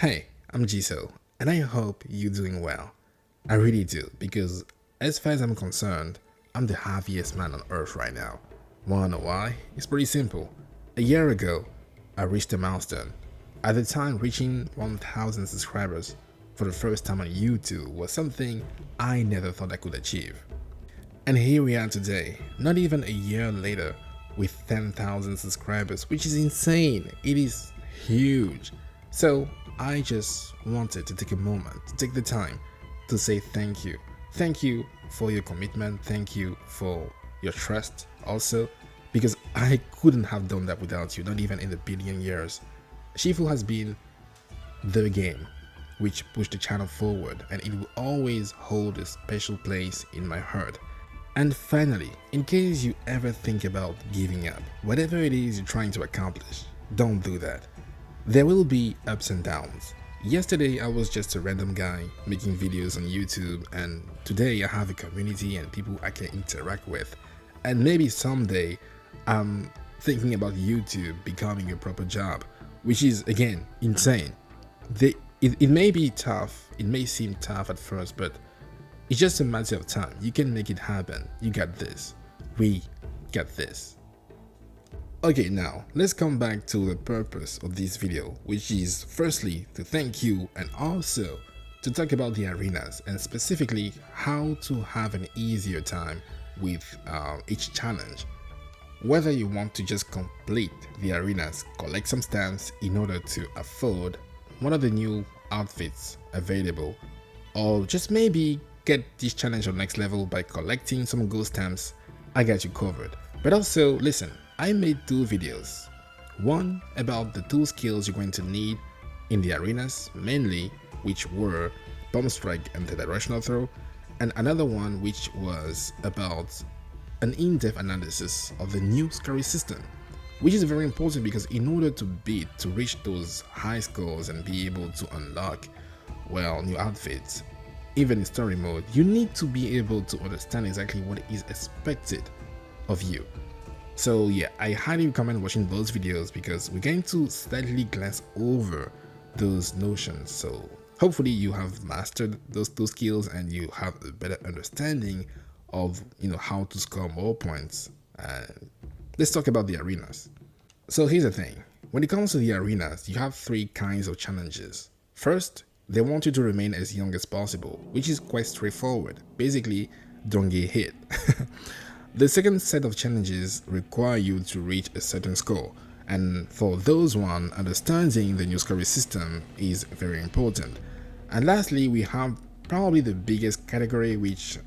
Hey, I'm Jiso, and I hope you're doing well. I really do, because as far as I'm concerned, I'm the happiest man on earth right now. Wanna know why? It's pretty simple. A year ago, I reached a milestone. At the time, reaching 1,000 subscribers for the first time on YouTube was something I never thought I could achieve. And here we are today, not even a year later, with 10,000 subscribers, which is insane. It is huge. So I just wanted to take a moment, to take the time to say thank you. Thank you for your commitment. Thank you for your trust also, because I couldn't have done that without you, not even in a billion years. Shifu has been the game which pushed the channel forward, and it will always hold a special place in my heart. And finally, in case you ever think about giving up, whatever it is you're trying to accomplish, don't do that. There will be ups and downs. Yesterday I was just a random guy making videos on YouTube, and today I have a community and people I can interact with. And maybe someday I'm thinking about YouTube becoming a proper job, which is again insane. It may be tough, it may seem tough at first, but it's just a matter of time. You can make it happen. You got this. We got this. Okay, now let's come back to the purpose of this video, which is firstly to thank you and also to talk about the arenas and specifically how to have an easier time with each challenge. Whether you want to just complete the arenas, collect some stamps in order to afford one of the new outfits available, or just maybe get this challenge on next level by collecting some gold stamps, I got you covered. But also, listen, I made two videos. One about the two skills you're going to need in the arenas, mainly, which were bomb strike and the directional throw, and another one which was about an in-depth analysis of the new scoring system, which is very important because in order to reach those high scores and be able to unlock, well, new outfits, even in story mode, you need to be able to understand exactly what is expected of you. So yeah, I highly recommend watching those videos because we're going to slightly glance over those notions. So hopefully you have mastered those two skills and you have a better understanding of how to score more points. Let's talk about the arenas. So here's the thing. When it comes to the arenas, you have three kinds of challenges. First, they want you to remain as young as possible, which is quite straightforward. Basically, don't get hit. The second set of challenges require you to reach a certain score, and for those one, understanding the new scoring system is very important. And lastly, we have probably the biggest category, which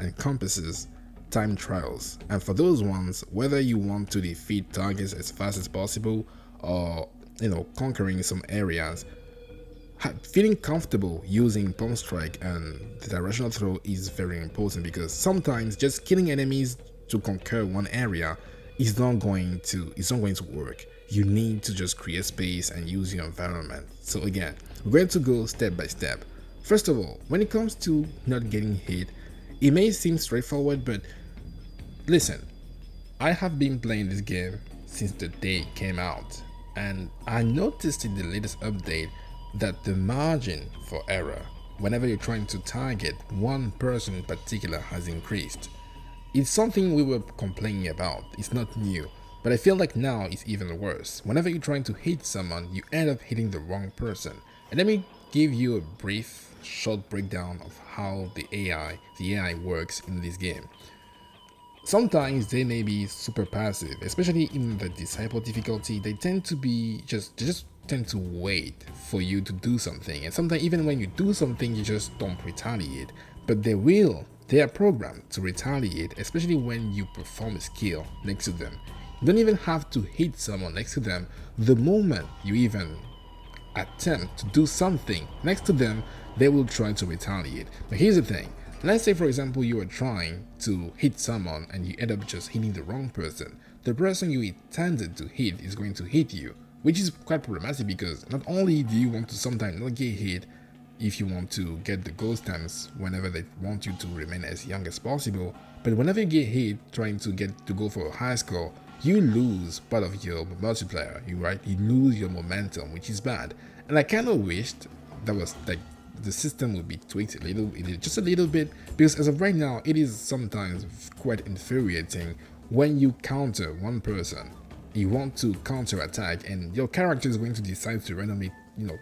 encompasses time trials. And for those ones, whether you want to defeat targets as fast as possible or conquering some areas, feeling comfortable using bomb strike and the directional throw is very important, because sometimes just killing enemies to conquer one area is not going to work. You need to just create space and use your environment. So again, we're going to go step by step. First of all, when it comes to not getting hit, it may seem straightforward, but listen, I have been playing this game since the day it came out, and I noticed in the latest update that the margin for error whenever you're trying to target one person in particular has increased. It's something we were complaining about, it's not new, but I feel like now it's even worse. Whenever you're trying to hit someone, you end up hitting the wrong person. And let me give you a brief, short breakdown of how the AI works in this game. Sometimes they may be super passive, especially in the disciple difficulty. They tend to be they just tend to wait for you to do something, and sometimes even when you do something, you just don't retaliate. But they are programmed to retaliate, especially when you perform a skill next to them. You don't even have to hit someone next to them. The moment you even attempt to do something next to them, they will try to retaliate. But here's the thing. Let's say, for example, you are trying to hit someone and you end up just hitting the wrong person. The person you intended to hit is going to hit you, which is quite problematic, because not only do you want to sometimes not get hit if you want to get the gold stamps whenever they want you to remain as young as possible, but whenever you get hit trying to go for a high score, you lose part of your multiplier, you lose your momentum, which is bad. And I kind of wished that was like the system would be tweaked just a little bit, because as of right now, it is sometimes quite infuriating when you counter one person. You want to counter attack, and your character is going to decide to randomly,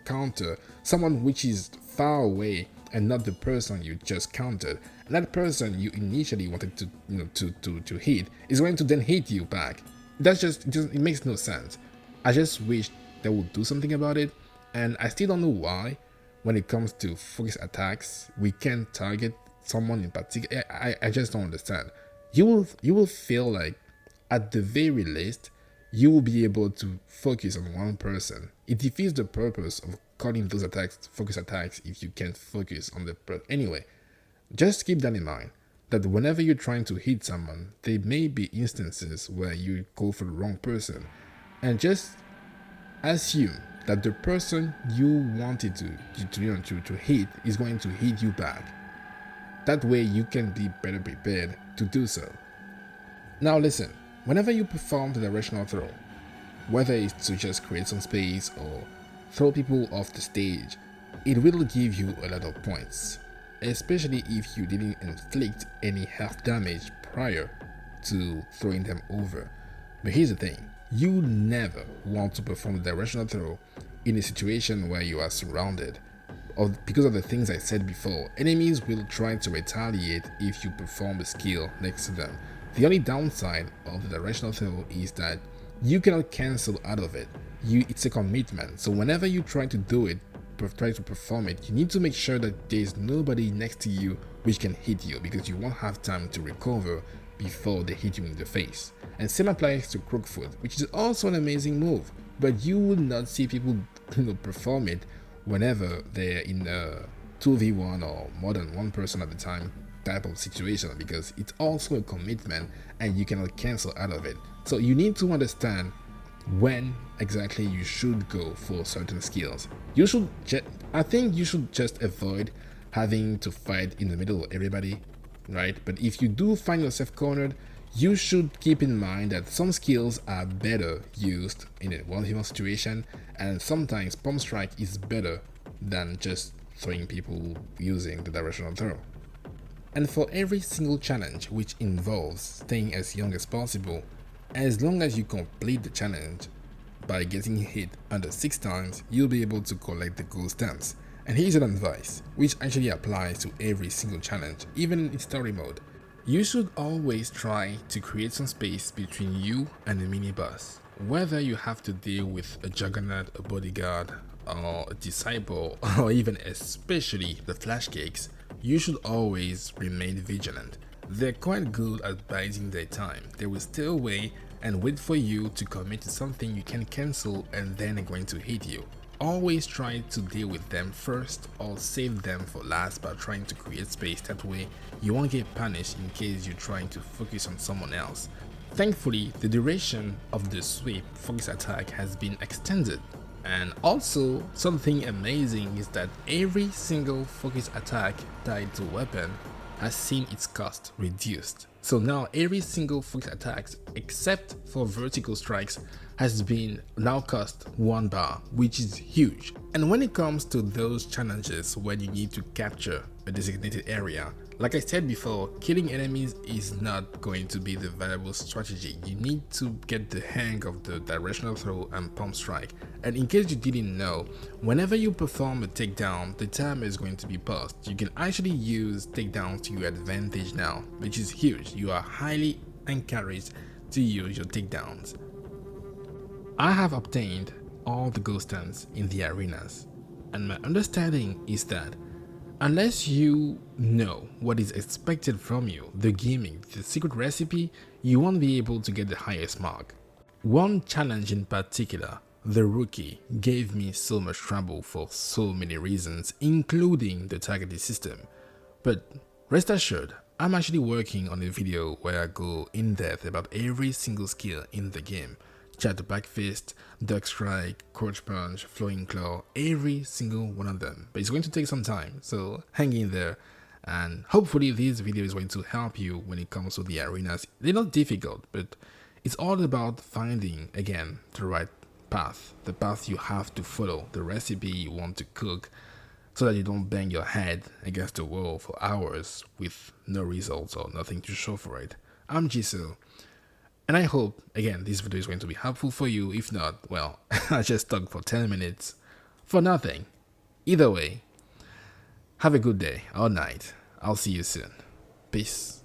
counter someone which is far away and not the person you just countered. And that person you initially wanted to, to hit is going to then hit you back. It makes no sense. I just wish they would do something about it, and I still don't know why. When it comes to focus attacks, we can't target someone in particular. I just don't understand. You will feel like, at the very least, you will be able to focus on one person. It defeats the purpose of calling those attacks focus attacks if you can't focus on the person. Anyway, just keep that in mind, that whenever you're trying to hit someone, there may be instances where you go for the wrong person, and just assume that the person you wanted to hit is going to hit you back. That way you can be better prepared to do so. Now listen, whenever you perform the directional throw, whether it's to just create some space or throw people off the stage, it will give you a lot of points, especially if you didn't inflict any health damage prior to throwing them over. But here's the thing, you never want to perform the directional throw in a situation where you are surrounded. Because of the things I said before, enemies will try to retaliate if you perform the skill next to them. The only downside of the directional throw is that you cannot cancel out of it. It's a commitment, so whenever you try to do it, try to perform it, you need to make sure that there's nobody next to you which can hit you, because you won't have time to recover before they hit you in the face. And same applies to Crookfoot, which is also an amazing move, but you will not see people perform it whenever they're in a 2v1 or more than one person at a time type of situation, because it's also a commitment and you cannot cancel out of it. So you need to understand when exactly you should go for certain skills. I think you should just avoid having to fight in the middle of everybody, right? But if you do find yourself cornered, you should keep in mind that some skills are better used in a 1v1 situation, and sometimes pump strike is better than just throwing people using the directional throw. And for every single challenge which involves staying as young as possible, as long as you complete the challenge by getting hit under 6 times, you'll be able to collect the gold stamps. And here's an advice which actually applies to every single challenge, even in story mode. You should always try to create some space between you and the mini boss. Whether you have to deal with a juggernaut, a bodyguard, or a disciple, or even especially the flash cakes, you should always remain vigilant. They're quite good at biding their time. They will stay away and wait for you to commit to something you can cancel, and then they're going to hit you. Always try to deal with them first or save them for last by trying to create space. That way you won't get punished in case you're trying to focus on someone else. Thankfully, the duration of the sweep focus attack has been extended. And also, something amazing is that every single focus attack tied to weapon has seen its cost reduced. So now every single focus attack except for vertical strikes has been now cost 1 bar, which is huge. And when it comes to those challenges where you need to capture a designated area, like I said before, killing enemies is not going to be the valuable strategy. You need to get the hang of the directional throw and pump strike. And in case you didn't know, whenever you perform a takedown, the timer is going to be paused. You can actually use takedowns to your advantage now, which is huge. You are highly encouraged to use your takedowns. I have obtained all the ghost stamps in the arenas, and my understanding is that unless you know what is expected from you, the gimmick, the secret recipe, you won't be able to get the highest mark. One challenge in particular, the rookie, gave me so much trouble for so many reasons, including the targeting system. But rest assured, I'm actually working on a video where I go in depth about every single skill in the game. Shadow back fist, duck strike, crouch punch, flowing claw, every single one of them. But it's going to take some time, so hang in there. And hopefully this video is going to help you when it comes to the arenas. They're not difficult, but It's all about finding, again, the right path, the path you have to follow, the recipe you want to cook, so that you don't bang your head against the wall for hours with no results or nothing to show for it. I'm Jisoo, and I hope, again, this video is going to be helpful for you. If not, well, I just talked for 10 minutes for nothing. Either way, have a good day or night. I'll see you soon. Peace.